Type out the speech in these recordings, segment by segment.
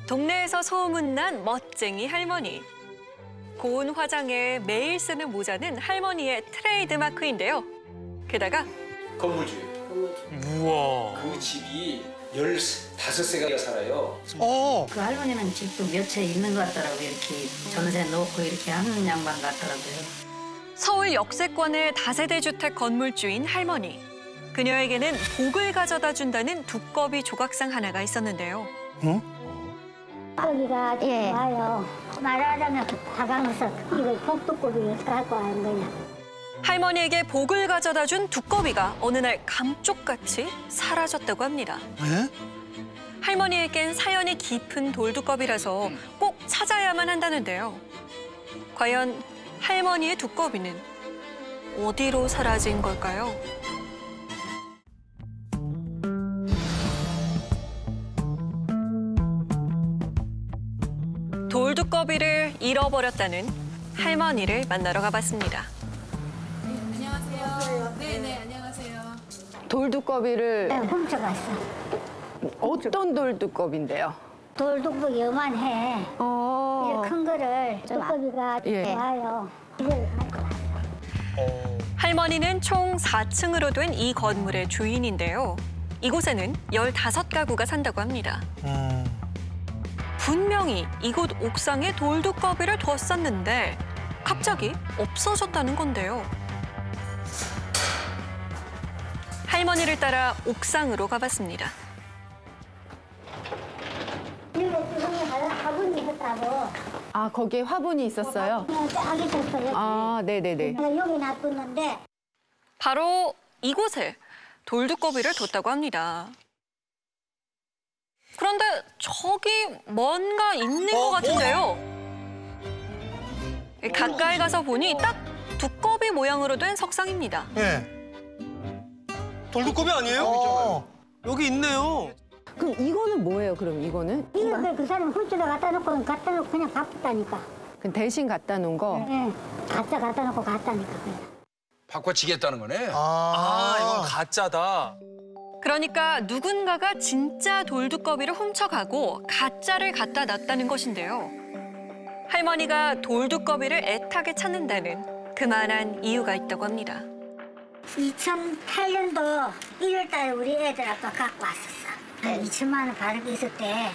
동네에서 소문난 멋쟁이 할머니. 고운 화장에 매일 쓰는 모자는 할머니의 트레이드 마크인데요. 게다가 건물주예요. 우와. 그 집이 15세가 살아요. 그 할머니는 집도 몇 채 있는 것 같더라고요. 이렇게 전세 놓고 이렇게 하는 양반 같더라고요. 서울 역세권의 다세대 주택 건물주인 할머니. 그녀에게는 복을 가져다 준다는 두꺼비 조각상 하나가 있었는데요. 거기가 와요. 말하자면 다방에서 이걸 복두꺼비를 갖고 하는 거냐. 할머니에게 복을 가져다 준 두꺼비가 어느 날 감쪽같이 사라졌다고 합니다. 에? 할머니에겐 사연이 깊은 돌두꺼비라서 꼭 찾아야만 한다는데요. 과연 할머니의 두꺼비는 어디로 사라진 걸까요? 돌두꺼비를 잃어버렸다는 할머니를 만나러 가봤습니다. 안녕하세요. 네네, 안녕하세요. 네, 훔쳐갔어. 어떤 돌두꺼비인데요? 돌두꺼비 요만해. 이렇게 큰 거를 두꺼비가 와요. 이걸 갖고 왔어. 할머니는 총 4층으로 된 이 건물의 주인인데요. 이곳에는 15가구가 산다고 합니다. 분명히 이곳 옥상에 돌두꺼비를 뒀었는데 갑자기 없어졌다는 건데요. 할머니를 따라 옥상으로 가봤습니다. 이게 지금 화분이 있었다고. 아, 거기에 화분이 있었어요? 딱 있었어요. 아, 네네네. 여기 놔뒀는데. 바로 이곳에 돌두꺼비를 뒀다고 합니다. 그런데 저기 뭔가 있는 것 같은데요. 가까이 가서 보니 딱 두꺼비 모양으로 된 석상입니다. 예. 돌두꺼비 아니에요? 여기 있네요. 그럼 이거는 뭐예요, 그럼 이거는? 이거 그 사람 훔쳐다 갖다 놓고 그냥 갚았다니까. 그럼 대신 갖다 놓은 거? 네. 가짜 갖다 놓고 갔다니까. 그냥. 바꿔치겠다는 거네. 이건 가짜다. 그러니까 누군가가 진짜 돌두꺼비를 훔쳐가고 가짜를 갖다 놨다는 것인데요. 할머니가 돌두꺼비를 애타게 찾는다는 그만한 이유가 있다고 합니다. 2008년도 1월 달에 우리 애들 아빠 갖고 왔었어. 한 2천만 원 받은 게 있었대.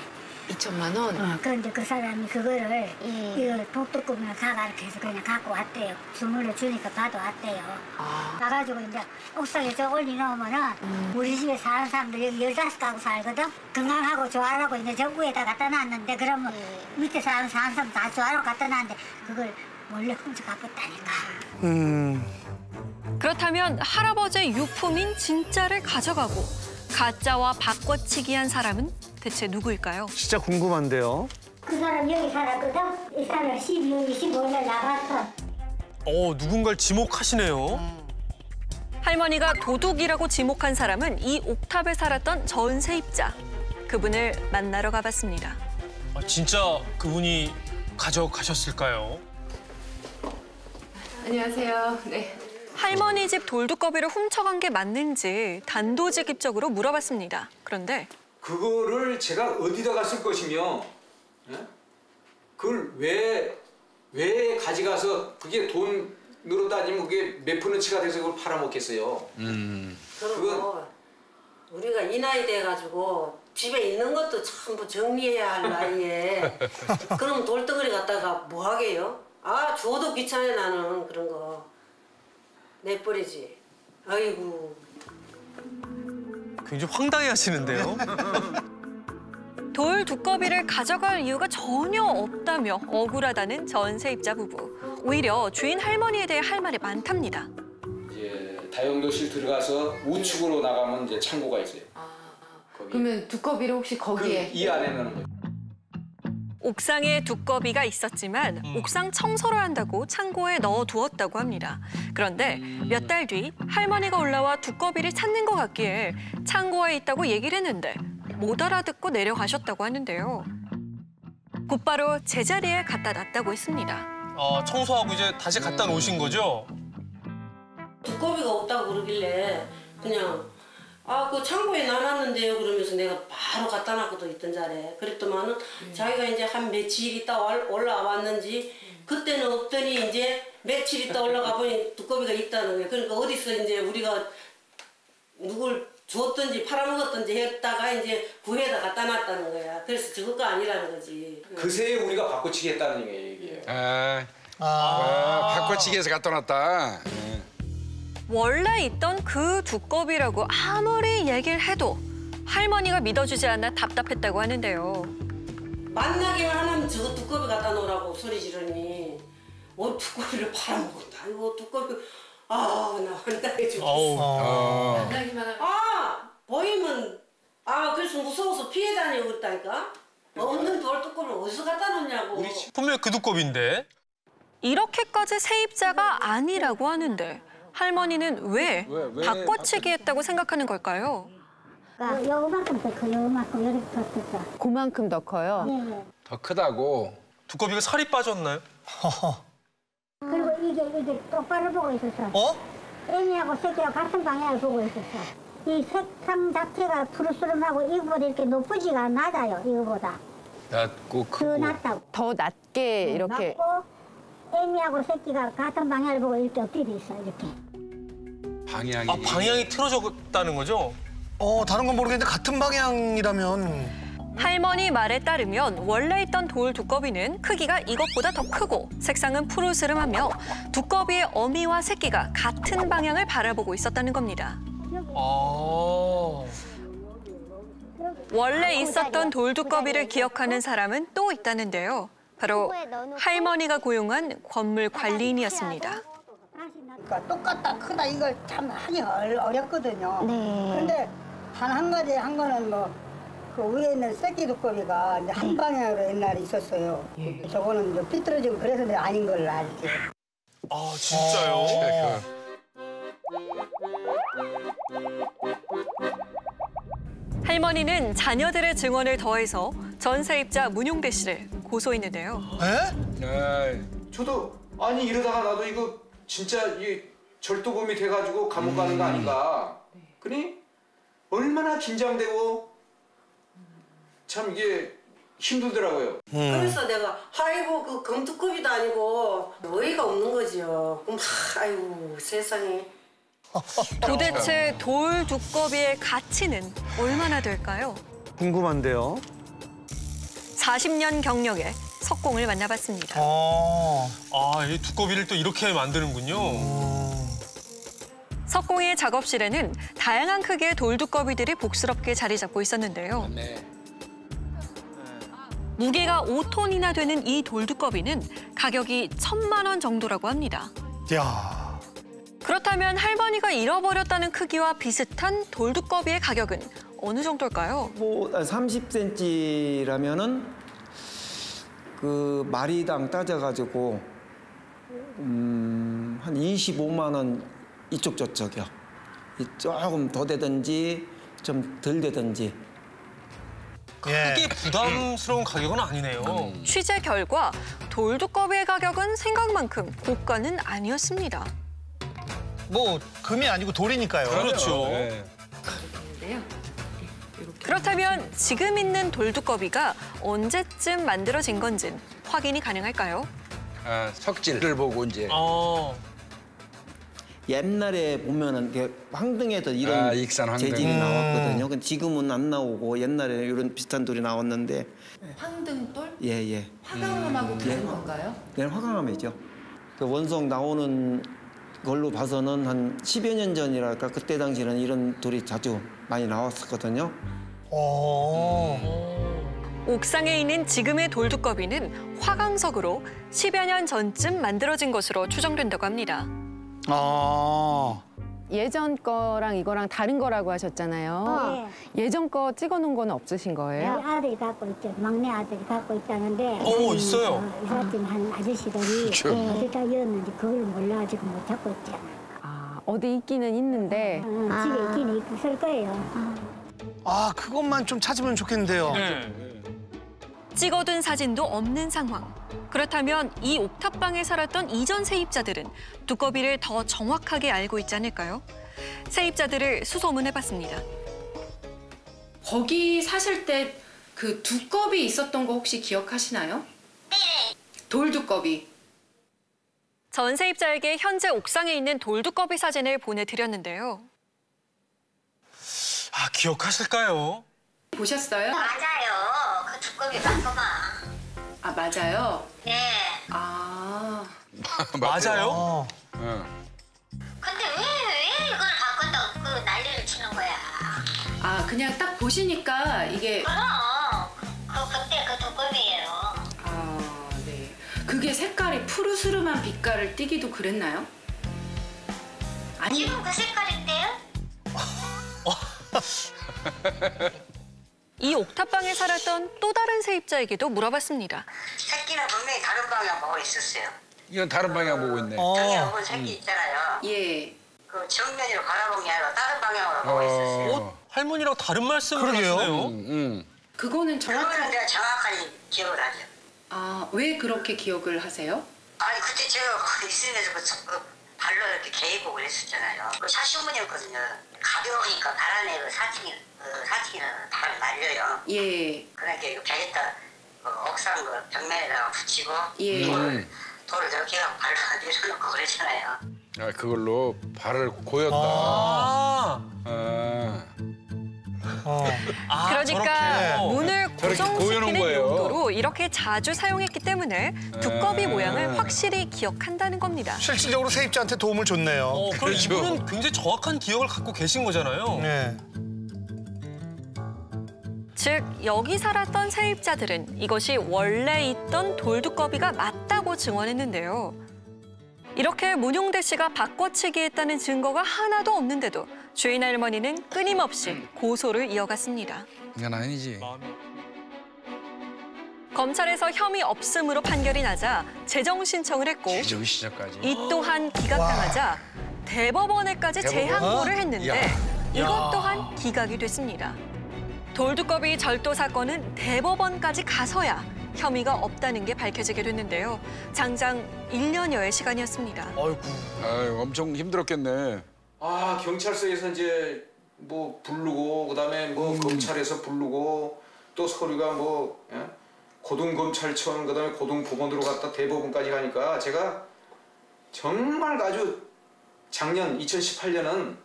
2천만 원? 그런데 그 사람이 그거를 이거 독두꺼비나 사가 이렇게 해서 그냥 갖고 왔대요. 선물로 주니까 받아왔대요. 가가지고 이제 옥상에 저 올려놓으면은 우리 집에 사는 사람들 여기 15가구 살거든? 건강하고 좋아하라고 이제 저 위에다 갖다 놨는데 그러면 밑에 사는 사람 다 좋아하라고 갖다 놨는데 그걸 몰래 훔쳐 갖고 다니까. 그렇다면 할아버지의 유품인 진짜를 가져가고 가짜와 바꿔치기한 사람은 대체 누구일까요? 진짜 궁금한데요. 그 사람 여기 살았거든? 이 사람 12월 25일 나갔어. 누군가를 지목하시네요. 할머니가 도둑이라고 지목한 사람은 이 옥탑에 살았던 전 세입자. 그분을 만나러 가봤습니다. 진짜 그분이 가져가셨을까요? 안녕하세요. 네. 할머니 집 돌두꺼비를 훔쳐간 게 맞는지 단도직입적으로 물어봤습니다. 그런데 그거를 제가 어디다가 쓸 것이며, 예? 그걸 왜 가져가서 그게 돈으로 따지면 그게 몇 푼어치가 돼서 그걸 팔아먹겠어요. 그리고 우리가 이 나이 돼가지고 집에 있는 것도 전부 정리해야 할 나이에 그럼 돌덩어리 갖다가 뭐 하게요? 줘도 귀찮아 나는 그런 거. 내버리지. 아이고. 굉장히 황당해 하시는데요. 돌두꺼비를 가져갈 이유가 전혀 없다며 억울하다는 전 세입자 부부. 오히려 주인 할머니에 대해 할 말이 많답니다. 이제 다용도실 들어가서 우측으로 나가면 이제 창고가 있어요. 그러면 두꺼비를 혹시 거기에? 이 안에 넣는 거죠. 옥상에 두꺼비가 있었지만 옥상 청소를 한다고 창고에 넣어두었다고 합니다. 그런데 몇 달 뒤 할머니가 올라와 두꺼비를 찾는 것 같기에 창고에 있다고 얘기를 했는데 못 알아듣고 내려가셨다고 하는데요. 곧바로 제자리에 갖다 놨다고 했습니다. 청소하고 이제 다시 갖다 놓으신 거죠? 두꺼비가 없다고 그러길래 그냥 아, 그 창고에 놔놨는데요. 그러면서 내가 바로 갖다 놨거든, 있던 자리에. 그랬더만은 자기가 이제 한 며칠 있다 올라와 왔는지 그때는 없더니 이제 며칠 있다 올라가 보니 두꺼비가 있다는 거예요. 그러니까 어디서 이제 우리가 누굴 줬든지 팔아먹었든지 했다가 이제 구해다 갖다 놨다는 거야. 그래서 저거가 아니라는 거지. 그새에 우리가 바꿔치기 했다는 얘기예요. 바꿔치기해서 갖다 놨다. 원래 있던 그 두꺼비라고 아무리 얘기를 해도 할머니가 믿어주지 않아 답답했다고 하는데요. 만나기만 하면 저거 두꺼비 갖다 놓으라고 소리 지르니 두꺼비를 팔아먹었다. 이거 두꺼비 나 환장해 죽겠어. 만나기만 하면. 보이면 그래서 무서워서 피해 다니고 그랬다니까. 없는 돌 두꺼비를 어디서 갖다 놓냐고. 분명 그 두꺼비인데. 이렇게까지 세입자가 아니라고 하는데 할머니는 왜 바꿔치기 했다고 생각하는 걸까요? 요만큼 더 커요. 요만큼 이렇게 컸었어. 그만큼 더 커요? 네. 더 크다고. 두꺼비가 살이 빠졌나요? 그리고 이게 똑바로 보고 있었어. 애미하고 새끼하고 같은 방향을 보고 있었어. 이 색상 자체가 푸르스름하고 이거보다 이렇게 높지가 낮아요. 이거보다. 낮고 더 크고. 낮다고. 더 낮게 이렇게. 낮고 애미하고 새끼가 같은 방향을 보고 이렇게 엎드려 있어. 이렇게. 방향이. 방향이 틀어졌다는 거죠? 다른 건 모르겠는데 같은 방향이라면. 할머니 말에 따르면 원래 있던 돌 두꺼비는 크기가 이것보다 더 크고 색상은 푸르스름하며 두꺼비의 어미와 새끼가 같은 방향을 바라보고 있었다는 겁니다. 원래 있었던 돌 두꺼비를 기억하는 사람은 또 있다는데요. 바로 할머니가 고용한 건물 관리인이었습니다. 그러니까 똑같다 크다 이걸 참 하기 어렵거든요. 네. 그런데 한 가지 한 거는 그 위에 있는 새끼 두꺼비가 이제 한 방향으로 옛날에 있었어요. 저거는 이제 삐뚤어지고 그래서 내가 아닌 걸 알지. 진짜요? 할머니는 자녀들의 증언을 더해서 전 세입자 문용대 씨를 고소했는데요. 저도 아니 이러다가 나도 이거 진짜 이 절도범이 돼가지고 감옥 가는 거 아닌가. 그니 얼마나 긴장되고 참 이게 힘들더라고요. 그래서 내가 아이고 그 검두꺼비도 아니고 어이가 없는 거지요. 그럼 아이고 세상에. 도대체 돌 두꺼비의 가치는 얼마나 될까요? 궁금한데요. 40년 경력의 석공을 만나봤습니다. 이 두꺼비를 또 이렇게 만드는군요. 석공의 작업실에는 다양한 크기의 돌 두꺼비들이 복스럽게 자리 잡고 있었는데요. 무게가 5톤이나 되는 이 돌 두꺼비는 가격이 1,000만 원 정도라고 합니다. 야. 그렇다면 할머니가 잃어버렸다는 크기와 비슷한 돌 두꺼비의 가격은 어느 정도일까요? 뭐 30cm라면은 그 마리당 따져가지고 한 25만 원 이쪽 저쪽이요. 조금 더 되든지 좀 덜 되든지. 크게 부담스러운 가격은 아니네요. 취재 결과 돌 두꺼비의 가격은 생각만큼 고가는 아니었습니다. 뭐 금이 아니고 돌이니까요. 그렇죠. 그렇다면 지금 있는 돌 두꺼비가 언제쯤 만들어진 건진 확인이 가능할까요? 석질을 보고 이제. 옛날에 보면은 이게 황등에도 이런 익산 황등. 재질이 나왔거든요. 근데 지금은 안 나오고 옛날에 이런 비슷한 돌이 나왔는데. 황등돌? 예. 화강암하고 다른 건가요? 네, 화강암이죠. 그 원석 나오는 걸로 봐서는 한 10여 년 전이랄까 그때 당시에는 이런 돌이 자주 많이 나왔었거든요. 옥상에 있는 지금의 돌 두꺼비는 화강석으로 10여 년 전쯤 만들어진 것으로 추정된다고 합니다. 예전 거랑 이거랑 다른 거라고 하셨잖아요. 예전 거 찍어놓은 건 없으신 거예요? 아들이 갖고 있죠. 막내 아들이 갖고 있다는데. 있어요. 이사진 한 아저씨들이 어디다 이었는지 그걸 몰라가지고 못 찾고 있잖아. 어디 있기는 있는데. 집에 있긴 있을 거예요. 그것만 좀 찾으면 좋겠는데요. 찍어둔 사진도 없는 상황. 그렇다면 이 옥탑방에 살았던 이전 세입자들은 두꺼비를 더 정확하게 알고 있지 않을까요? 세입자들을 수소문해봤습니다. 거기 사실 때 그 두꺼비 있었던 거 혹시 기억하시나요? 네. 돌두꺼비. 전 세입자에게 현재 옥상에 있는 돌두꺼비 사진을 보내드렸는데요. 아, 기억하실까요? 보셨어요? 맞아요. 그 두꺼비 맞구만. 아, 맞아요? 네. 아. 맞아요? 근데 왜 이걸 바꾼다고 그 난리를 치는 거야? 아, 그냥 딱 보시니까 이게 그럼 그때 그 두꺼비예요. 아, 네. 그게 색깔이 푸르스름한 빛깔을 띠기도 그랬나요? 아니, 지금 그 색깔인데요? 이 옥탑방에 살았던 또 다른 세입자에게도 물어봤습니다. 새끼는 분명히 다른 방향 보고 있었어요. 이건 다른 방향 보고 있네. 저기 오은 새끼 있잖아요. 예. 그 정면으로 바라본 게 아니라 다른 방향으로 보고 있었어요. 할머니랑 다른 말씀을 그러게요. 하시네요. 그거는 그거는 내가 정확하게 기억을 하죠. 아, 왜 그렇게 기억을 하세요? 아니 그때 제가 거기 있으면서 그 발로 이렇게 개입을 했었잖아요. 그 사시어머니였거든요. 가벼우니까 발 안에 그 사칭이는 발을 날려요. 예. 그러니까 이거 벽에다 옥상 그 벽면에다가 붙이고 예. 돌을 저렇게 해서 발로 내려놓고 그랬잖아요. 아, 그걸로 발을 고였다. 그러니까 저렇게. 문을 저렇게 고여놓은 고정시키는 거예요. 용도로 이렇게 자주 사용했기 때문에 두꺼비 모양을 확실히 기억한다는 겁니다. 실질적으로 세입자한테 도움을 줬네요. 그럼 그렇죠. 이분은 굉장히 정확한 기억을 갖고 계신 거잖아요. 네. 즉 여기 살았던 세입자들은 이것이 원래 있던 돌두꺼비가 맞다고 증언했는데요. 이렇게 문용대 씨가 바꿔치기했다는 증거가 하나도 없는데도 주인 할머니는 끊임없이 고소를 이어갔습니다. 이건 아니지. 검찰에서 혐의 없음으로 판결이 나자 재정 신청을 했고 재정 시작까지. 이 또한 기각당하자 대법원에까지 재항고를 했는데 이것 또한 기각이 됐습니다. 돌두꺼비 절도 사건은 대법원까지 가서야 혐의가 없다는 게 밝혀지게 됐는데요. 장장 1년여의 시간이었습니다. 아유, 엄청 힘들었겠네. 아 경찰서에서 이제 뭐 부르고 그다음에 뭐 검찰에서 부르고 또 서류가 뭐 고등검찰청 그다음에 고등법원으로 갔다 대법원까지 가니까 제가 정말 아주 작년 2018년은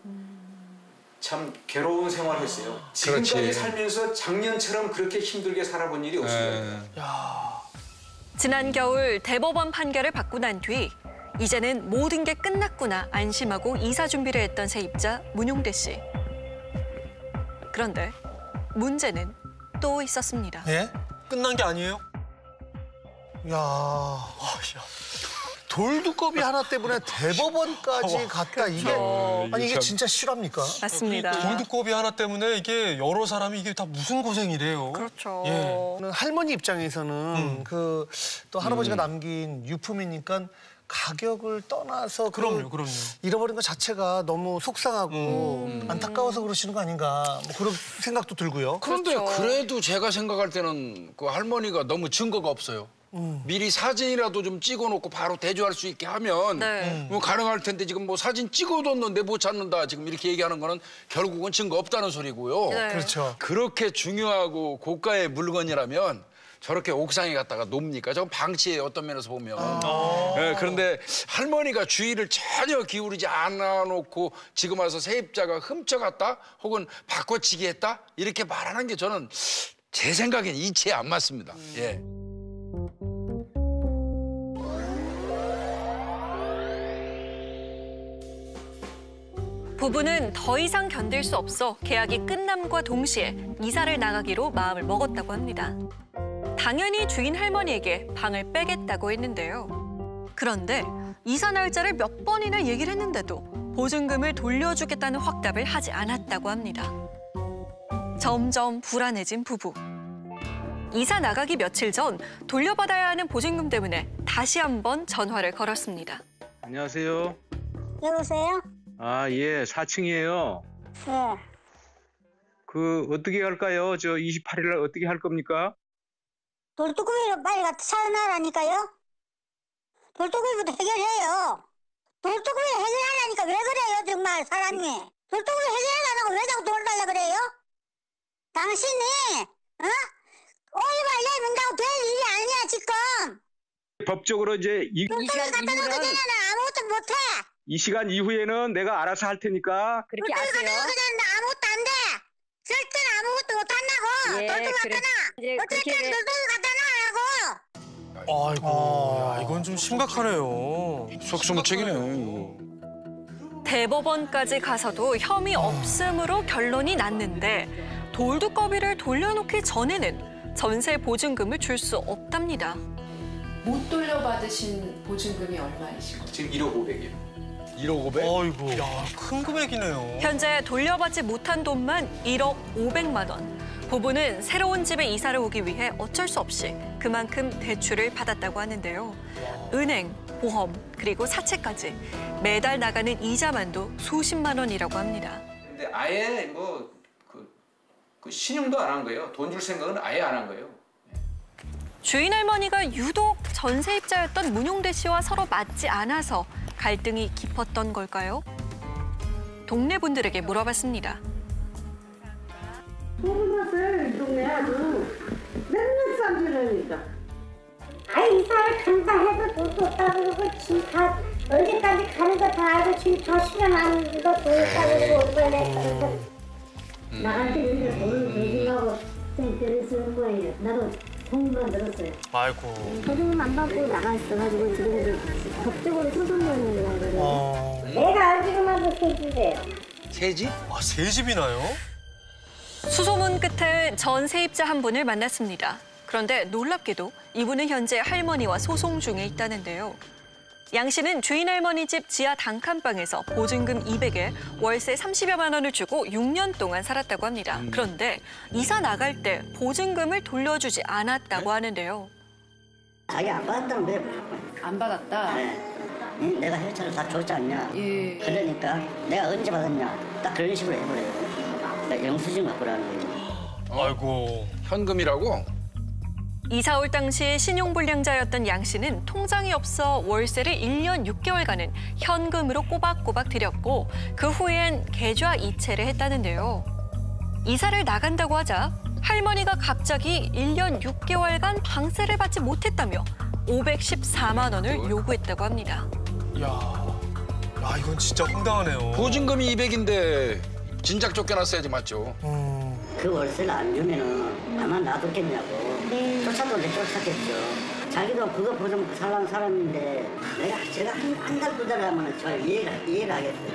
참 괴로운 생활을 했어요. 지금까지 그렇지. 살면서 작년처럼 그렇게 힘들게 살아본 일이 없어요. 지난 겨울 대법원 판결을 받고 난 뒤 이제는 모든 게 끝났구나 안심하고 이사 준비를 했던 세입자 문용대 씨. 그런데 문제는 또 있었습니다. 예? 끝난 게 아니에요? 야. 돌두꺼비 하나 때문에 대법원까지 갔다 이게 아니 이게 진짜 실화입니까? 맞습니다. 돌두꺼비 하나 때문에 이게 여러 사람이 이게 다 무슨 고생이래요. 그렇죠. 예. 할머니 입장에서는 그 또 할아버지가 남긴 유품이니까 가격을 떠나서 그럼요. 잃어버린 것 자체가 너무 속상하고 안타까워서 그러시는 거 아닌가 뭐 그런 생각도 들고요. 그런데 그래도 제가 생각할 때는 그 할머니가 너무 증거가 없어요. 미리 사진이라도 좀 찍어놓고 바로 대조할 수 있게 하면 뭐 가능할 텐데 지금 뭐 사진 찍어뒀는데 못 찾는다 지금 이렇게 얘기하는 거는 결국은 증거 없다는 소리고요. 네. 그렇죠. 그렇게 중요하고 고가의 물건이라면 저렇게 옥상에 갔다가 놉니까? 저건 방치예요, 어떤 면에서 보면. 그런데 할머니가 주의를 전혀 기울이지 않아 놓고 지금 와서 세입자가 훔쳐갔다 혹은 바꿔치기 했다 이렇게 말하는 게 저는 제 생각엔 이치에 안 맞습니다. 예. 부부는 더 이상 견딜 수 없어 계약이 끝남과 동시에 이사를 나가기로 마음을 먹었다고 합니다. 당연히 주인 할머니에게 방을 빼겠다고 했는데요. 그런데 이사 날짜를 몇 번이나 얘기를 했는데도 보증금을 돌려주겠다는 확답을 하지 않았다고 합니다. 점점 불안해진 부부. 이사 나가기 며칠 전 돌려받아야 하는 보증금 때문에 다시 한번 전화를 걸었습니다. 안녕하세요. 여보세요? 아, 예, 4층이에요. 네. 그 어떻게 할까요? 저 28일 날 어떻게 할 겁니까? 돌두꺼비로 빨리 갖다 사놔라니까요. 돌두꺼비부터 해결해요. 돌두꺼비 해결하려니까 왜 그래요, 정말 사람이. 돌두꺼비 해결 안 하고 왜 자꾸 돈 달라 그래요? 당신이 오이발 내민다고 될 일이 아니야 지금. 법적으로 이제 똘똘이 갖다 놓고 되냐는 아무것도 못해. 이 시간 이후에는 내가 알아서 할 테니까. 똘똘이 갖다 놓고 되는데 아무것도 안 돼. 절대로 아무것도 못한다고. 예, 똘똘이 갖다 놔. 어쨌든 똘똘이 갖다 놔라고. 아이고, 야, 이건 좀 심각하네요. 속수무책이네요, 이거. 대법원까지 가서도 혐의 없음으로 결론이 났는데 돌두꺼비를 돌려놓기 전에는 전세 보증금을 줄 수 없답니다. 못 돌려받으신 보증금이 얼마이시고? 지금 1억 500이요. 1억 500? 아이고, 야, 큰 금액이네요. 현재 돌려받지 못한 돈만 1억 500만 원. 부부는 새로운 집에 이사를 오기 위해 어쩔 수 없이 그만큼 대출을 받았다고 하는데요. 은행, 보험, 그리고 사채까지 매달 나가는 이자만도 수십만 원이라고 합니다. 근데 아예 그 신용도 안 한 거예요. 돈 줄 생각은 아예 안 한 거예요. 주인 할머니가 유독 전세입자였던 문용대 씨와 서로 맞지 않아서 갈등이 깊었던 걸까요? 동네 분들에게 물어봤습니다. 소문났어요, 동네 아주. 맨날 쌈질하니까. 이사를 간다 해도 돈도 없다고 그러고 지금 다 언제까지 가는 거 다 알고 지금 더 실현하는 거 돈 없다고 그러고 얼마나 나갈 때 이제 돈을 대주려고 땡볕을 쓰는 거예요. 나도 소문만 들었어요. 아이고. 보증금 안 받고 나가 있어가지고 지금 법적으로 소송하는 거예요. 내가 알기로만 세 집이에요. 세 집? 아, 세 집이나요? 수소문 끝에 전세입자 한 분을 만났습니다. 그런데 놀랍게도 이분은 현재 할머니와 소송 중에 있다는데요. 양 씨는 주인 할머니 집 지하 단칸방에서 보증금 200에 월세 30여만 원을 주고 6년 동안 살았다고 합니다. 그런데 이사 나갈 때 보증금을 돌려주지 않았다고 하는데요. 자기 안 받았다면 왜? 안 받았다? 네. 내가 혈차를 다 줬지 않냐? 예. 그러니까 내가 언제 받았냐? 딱 그런 식으로 해버려요. 영수증 갖고라는 거예요. 아이고. 현금이라고? 이사 올 당시 신용불량자였던 양 씨는 통장이 없어 월세를 1년 6개월간은 현금으로 꼬박꼬박 드렸고 그 후엔 계좌 이체를 했다는데요. 이사를 나간다고 하자 할머니가 갑자기 1년 6개월간 방세를 받지 못했다며 514만 원을 요구했다고 합니다. 야, 이건 진짜 황당하네요. 보증금이 200인데 진작 쫓겨났어야지, 맞죠? 그 월세를 안 주면은 가만 놔뒀겠냐고. 쫓아도 내 쫓았겠죠. 자기도 그거 보증 살라는 사람인데 제가 한 달, 두 달 하면 저 이해가 하겠어요.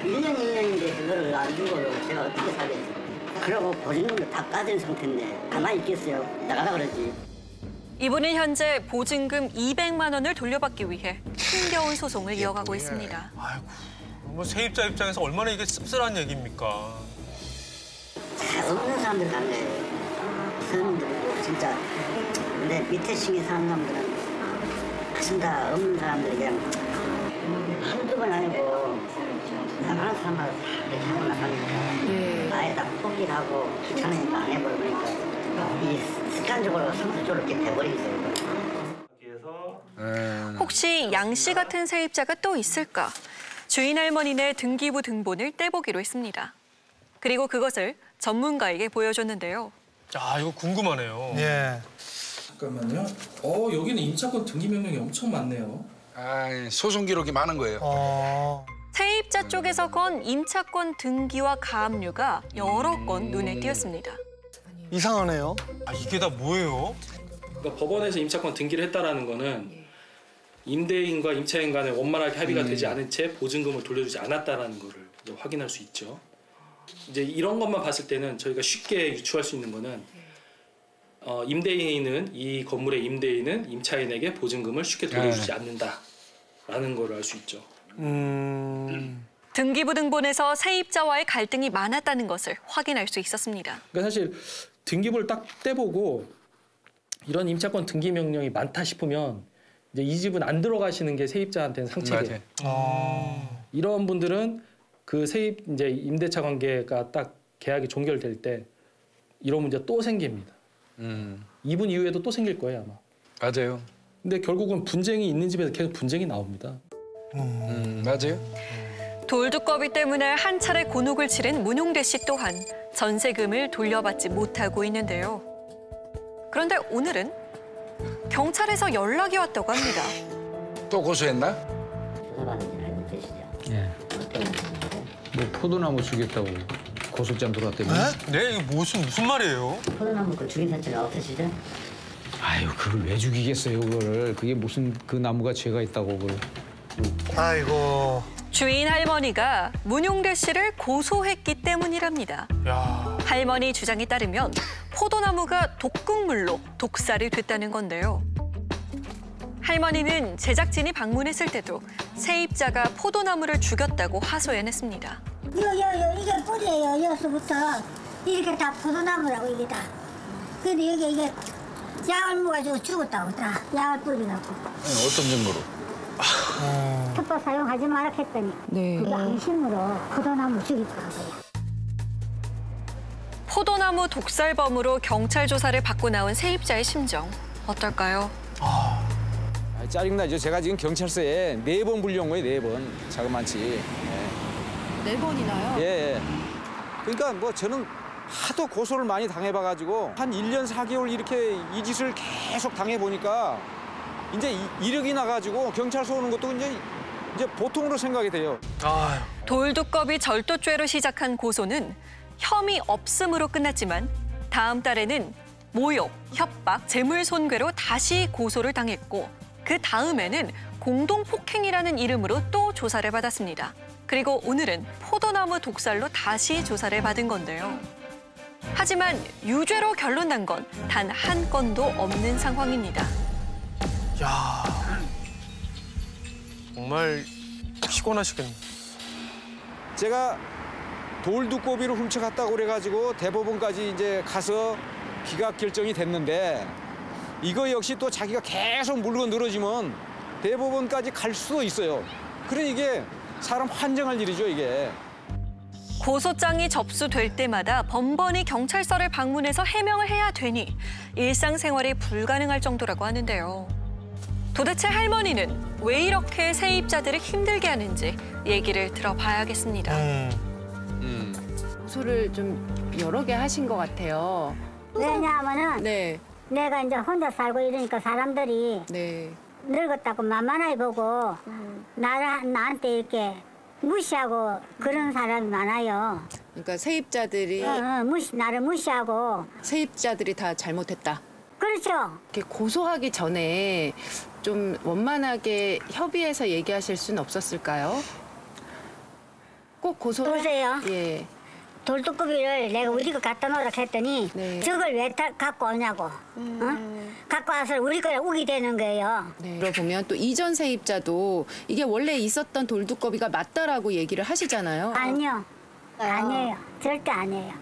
1년, 2년인데 그거를 안 주고 제가 어떻게 살겠어요. 그러고 보증금도 다 까진 상태인데 가만히 있겠어요. 나가라 그러지. 이분은 현재 보증금 200만 원을 돌려받기 위해 힘겨운 소송을 이어가고 있습니다. 아이고, 뭐 세입자 입장에서 얼마나 이게 씁쓸한 얘기입니까? 다 없는 사람들 간 거예요. 사람들 진짜 근데 밑에 층에 사는 사람들은 가슴 다 없는 사람들이 그냥 한두 번 아니고 나가는 사람마다 다 이렇게 하고 나가니까 아예 다 포기하고 귀찮으니까 안 해버리니까 이 습관적으로 성격적으로 이렇게 돼버리겠어요. 혹시 양 씨 같은 세입자가 또 있을까? 주인 할머니네 등기부 등본을 떼보기로 했습니다. 그리고 그것을 전문가에게 보여줬는데요. 아, 이거 궁금하네요. 예. 잠깐만요. 여기는 임차권 등기 명령이 엄청 많네요. 소송 기록이 많은 거예요. 세입자 쪽에서 건 임차권 등기와 가압류가 여러 건 눈에 띄었습니다. 이상하네요. 아, 이게 다 뭐예요? 그러니까 법원에서 임차권 등기를 했다라는 거는 임대인과 임차인 간에 원만하게 합의가 되지 않은 채 보증금을 돌려주지 않았다라는 거를 이제 확인할 수 있죠. 이제 이런 것만 봤을 때는 저희가 쉽게 유추할 수 있는 거는 이 건물의 임대인은 임차인에게 보증금을 쉽게 돌려주지 않는다라는 걸 알 수 있죠. 등기부 등본에서 세입자와의 갈등이 많았다는 것을 확인할 수 있었습니다. 그러니까 사실 등기부를 딱 떼보고 이런 임차권 등기 명령이 많다 싶으면 이제 이 집은 안 들어가시는 게 세입자한테는 상책이에요. 이런 분들은 그 이제 임대차 관계가 딱 계약이 종결될 때 이런 문제 또 생깁니다. 이분 이후에도 또 생길 거예요 아마. 맞아요. 근데 결국은 분쟁이 있는 집에서 계속 분쟁이 나옵니다. 맞아요. 돌두꺼비 때문에 한 차례 곤혹을 치른 문용대 씨 또한 전세금을 돌려받지 못하고 있는데요. 그런데 오늘은 경찰에서 연락이 왔다고 합니다. 또 고소했나? 예. 뭐 포도나무 죽였다고 고소장 들어왔다며. 네? 이게 무슨 말이에요? 포도나무 그 죽인 사실은 없으시죠? 아유, 그걸 왜 죽이겠어요, 그거를. 그게 무슨 그 나무가 죄가 있다고 그걸. 아이고. 주인 할머니가 문용대 씨를 고소했기 때문이랍니다. 야. 할머니 주장에 따르면 포도나무가 독극물로 독살이 됐다는 건데요. 할머니는 제작진이 방문했을 때도 세입자가 포도나무를 죽였다고 하소연했습니다. 이게 뿌리예요. 여기서부터 이렇게 다 포도나무라고 이게 다. 근데 이게 약을 먹어가지고 죽었다고 다 약을 뿌리라고. 어떤 증거로? 텃밭 사용하지 마라 했더니 그게 안심으로 포도나무 죽이더라고요. 포도나무 독살범으로 경찰 조사를 받고 나온 세입자의 심정 어떨까요? 짜증나죠. 제가 지금 경찰서에 4번 불려온 거예요. 4번. 자그만치. 네 번이나요? 예. 그러니까 뭐 저는 하도 고소를 많이 당해봐가지고 한 1년 4개월 이렇게 이 짓을 계속 당해보니까 이제 이력이 나가지고 경찰서 오는 것도 이제 보통으로 생각이 돼요. 돌두꺼비 절도죄로 시작한 고소는 혐의 없음으로 끝났지만 다음 달에는 모욕, 협박, 재물손괴로 다시 고소를 당했고 그 다음에는 공동폭행이라는 이름으로 또 조사를 받았습니다. 그리고 오늘은 포도나무 독살로 다시 조사를 받은 건데요. 하지만 유죄로 결론난 건 단 한 건도 없는 상황입니다. 야. 정말 피곤하시겠네. 제가 돌두꺼비를 훔쳐갔다고 그래가지고 대법원까지 이제 가서 기각 결정이 됐는데 이거 역시 또 자기가 계속 물고 늘어지면 대법원까지 갈 수도 있어요. 그러니 이게 사람 환장할 일이죠, 이게. 고소장이 접수될 때마다 번번이 경찰서를 방문해서 해명을 해야 되니 일상생활이 불가능할 정도라고 하는데요. 도대체 할머니는 왜 이렇게 세입자들을 힘들게 하는지 얘기를 들어봐야겠습니다. 고소를 좀 여러 개 하신 것 같아요. 왜냐하면은 내가 이제 혼자 살고 이러니까 사람들이 늙었다고 만만하게 보고 나한테 이렇게 무시하고 그런 사람이 많아요. 그러니까 세입자들이 나를 무시하고 세입자들이 다 잘못했다. 그렇죠. 이렇게 고소하기 전에 좀 원만하게 협의해서 얘기하실 수는 없었을까요? 꼭 고소를 보세요. 예. 돌두꺼비를 내가 우리 거 갖다 놓으라 했더니 저걸 왜 갖고 오냐고. 갖고 와서 우리 거에 우기 되는 거예요. 들어보면 또 이전 세입자도 이게 원래 있었던 돌두꺼비가 맞다라고 얘기를 하시잖아요. 아니요. 아니에요. 절대 아니에요.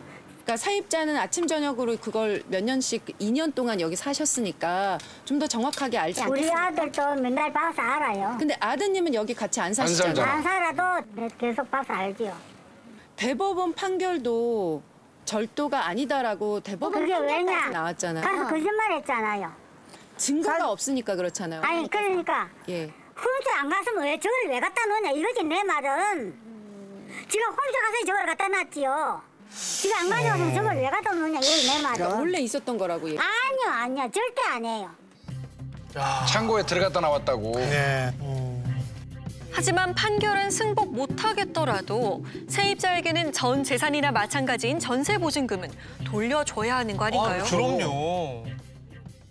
그러니까 세입자는 아침 저녁으로 그걸 몇 년씩 2년 동안 여기 사셨으니까 좀 더 정확하게 알지 않겠어요? 우리 아들도 맨날 봐서 알아요. 근데 아드님은 여기 같이 안 사시잖아요. 안 살아도 계속 봐서 알지요. 대법원 판결도 절도가 아니다라고 대법원 그게 왜냐? 판결까지 나왔잖아요. 가서 거짓말했잖아요. 증거가 없으니까 그렇잖아요. 아니 그러니까 혼자 안 갔으면 왜 저걸 왜 갖다 놓냐 이거지 내 말은. 지가 혼자 가서 저걸 갖다 놨지요. 지가 안 가져와서 저걸 왜 갖다 놓냐 이거지 내 말은. 원래 있었던 거라고 얘기. 아니요 절대 아니에요. 창고에 들어갔다 나왔다고. 하지만 판결은 승복 못하겠더라도 세입자에게는 전 재산이나 마찬가지인 전세 보증금은 돌려줘야 하는 거 아닌가요? 그럼요.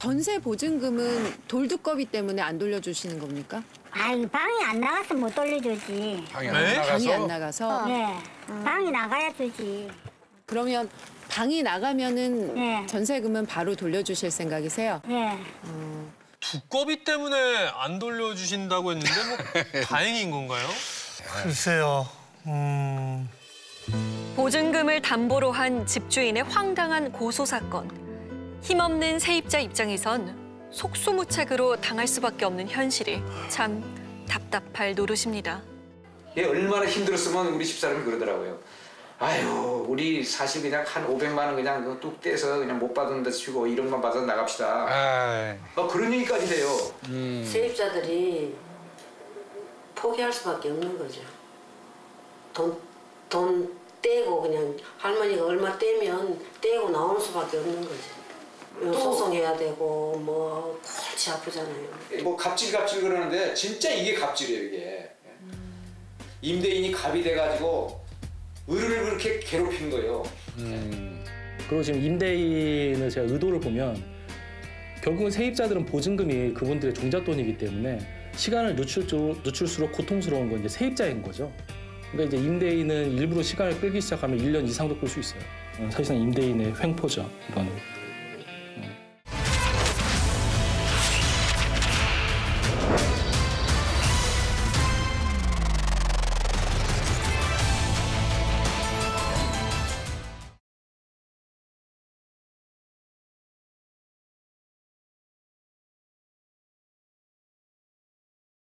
전세 보증금은 돌두꺼비 때문에 안 돌려주시는 겁니까? 아이 방이 안 나가서 못 돌려주지. 방이 안 나가서? 방이 안 나가서? 네. 방이 나가야 주지. 그러면 방이 나가면은 전세금은 바로 돌려주실 생각이세요? 네. 두꺼비 때문에 안 돌려주신다고 했는데 뭐 다행인 건가요? 글쎄요. 보증금을 담보로 한 집주인의 황당한 고소 사건. 힘없는 세입자 입장에선 속수무책으로 당할 수밖에 없는 현실이 참 답답할 노릇입니다. 얼마나 힘들었으면 우리 집사람이 그러더라고요. 아유, 우리 사실 그냥 한 500만 원 그냥 뚝 떼서 그냥 못 받는다 치고 1억만 받아서 나갑시다. 그런 얘기까지 돼요. 세입자들이 포기할 수밖에 없는 거죠. 돈 떼고 그냥 할머니가 얼마 떼면 떼고 나오는 수밖에 없는 거지. 소송해야 되고 뭐 골치 아프잖아요. 뭐 갑질 그러는데 진짜 이게 갑질이에요 이게. 임대인이 갑이 돼가지고 의를 그렇게 괴롭힌 거예요. 그리고 지금 임대인을 제가 의도를 보면 결국은 세입자들은 보증금이 그분들의 종잣돈이기 때문에 시간을 늦출수록 고통스러운 건 이제 세입자인 거죠. 그러니까 이제 임대인은 일부러 시간을 끌기 시작하면 1년 이상도 끌 수 있어요. 사실상 임대인의 횡포죠, 이거는.